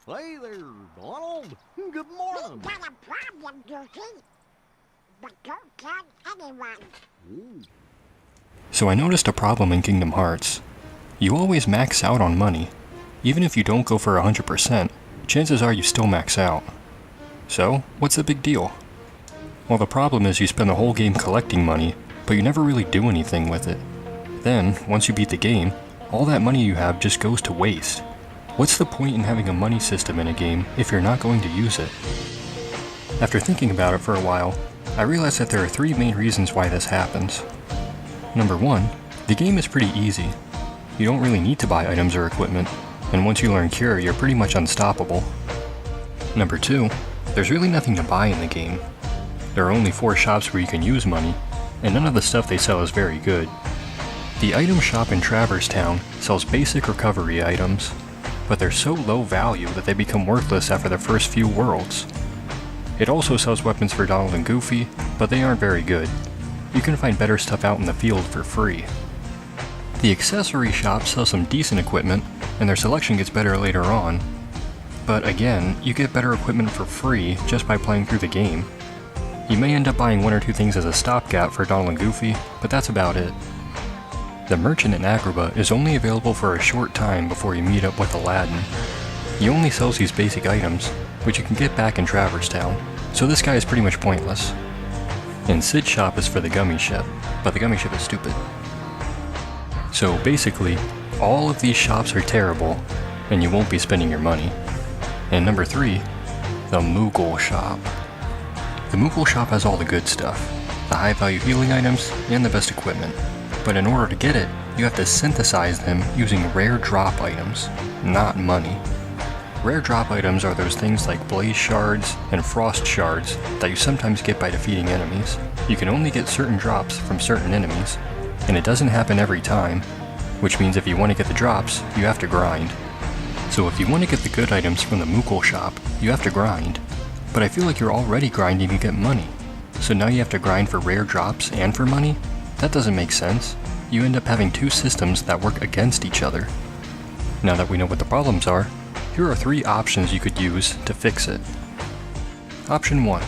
Hey there, Donald. Good morning. We've got a problem, Goofy. But don't tell anyone. Ooh. So I noticed a problem in Kingdom Hearts. You always max out on money. Even if you don't go for 100%, chances are you still max out. So, what's the big deal? Well, the problem is you spend the whole game collecting money, but you never really do anything with it. Then, once you beat the game, all that money you have just goes to waste. What's the point in having a money system in a game if you're not going to use it? After thinking about it for a while, I realized that there are three main reasons why this happens. Number one, the game is pretty easy. You don't really need to buy items or equipment, and once you learn Cure, you're pretty much unstoppable. Number two, there's really nothing to buy in the game. There are only 4 shops where you can use money, and none of the stuff they sell is very good. The item shop in Traverse Town sells basic recovery items, but they're so low value that they become worthless after the first few worlds. It also sells weapons for Donald and Goofy, but they aren't very good. You can find better stuff out in the field for free. The accessory shop sells some decent equipment, and their selection gets better later on. But again, you get better equipment for free just by playing through the game. You may end up buying 1 or 2 things as a stopgap for Donald and Goofy, but that's about it. The merchant in Agrabah is only available for a short time before you meet up with Aladdin. He only sells these basic items, which you can get back in Traverse Town, so this guy is pretty much pointless. And Sid's shop is for the gummy ship, but the gummy ship is stupid. So basically, all of these shops are terrible, and you won't be spending your money. And number 3, the Moogle shop. The Moogle shop has all the good stuff, the high value healing items, and the best equipment. But in order to get it, you have to synthesize them using rare drop items, not money. Rare drop items are those things like blaze shards and frost shards that you sometimes get by defeating enemies. You can only get certain drops from certain enemies, and it doesn't happen every time, which means if you want to get the drops, you have to grind. So if you want to get the good items from the Moogle shop, you have to grind. But I feel like you're already grinding to get money. So now you have to grind for rare drops and for money? That doesn't make sense. You end up having 2 systems that work against each other. Now that we know what the problems are, here are 3 options you could use to fix it. Option 1.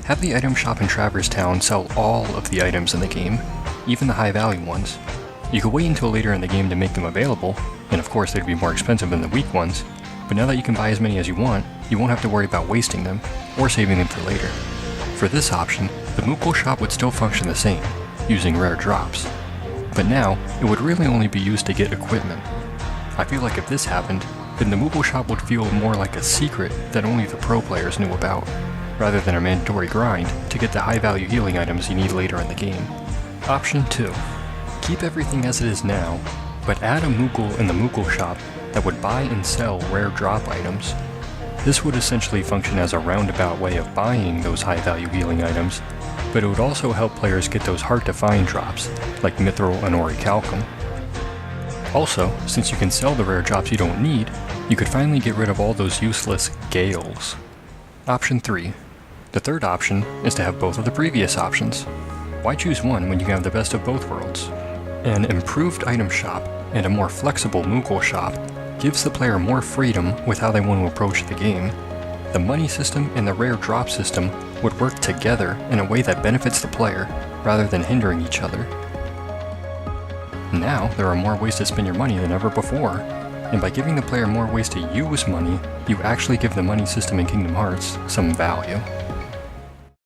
Have the item shop in Traverse Town sell all of the items in the game, even the high value ones. You could wait until later in the game to make them available, and of course they'd be more expensive than the weak ones, but now that you can buy as many as you won't have to worry about wasting them, or saving them for later. For this option, the Moogle shop would still function the same, using rare drops. But now, it would really only be used to get equipment. I feel like if this happened, then the Moogle shop would feel more like a secret that only the pro players knew about, rather than a mandatory grind to get the high value healing items you need later in the game. Option 2. Keep everything as it is now, but add a Moogle in the Moogle shop that would buy and sell rare drop items. This would essentially function as a roundabout way of buying those high value healing items, but it would also help players get those hard to find drops, like Mithril and Orichalcum. Also, since you can sell the rare drops you don't need, you could finally get rid of all those useless Gales. Option 3. The third option is to have both of the previous options. Why choose one when you can have the best of both worlds? An improved item shop and a more flexible Moogle shop gives the player more freedom with how they want to approach the game. The money system and the rare drop system would work together in a way that benefits the player, rather than hindering each other. Now, there are more ways to spend your money than ever before, and by giving the player more ways to use money, you actually give the money system in Kingdom Hearts some value.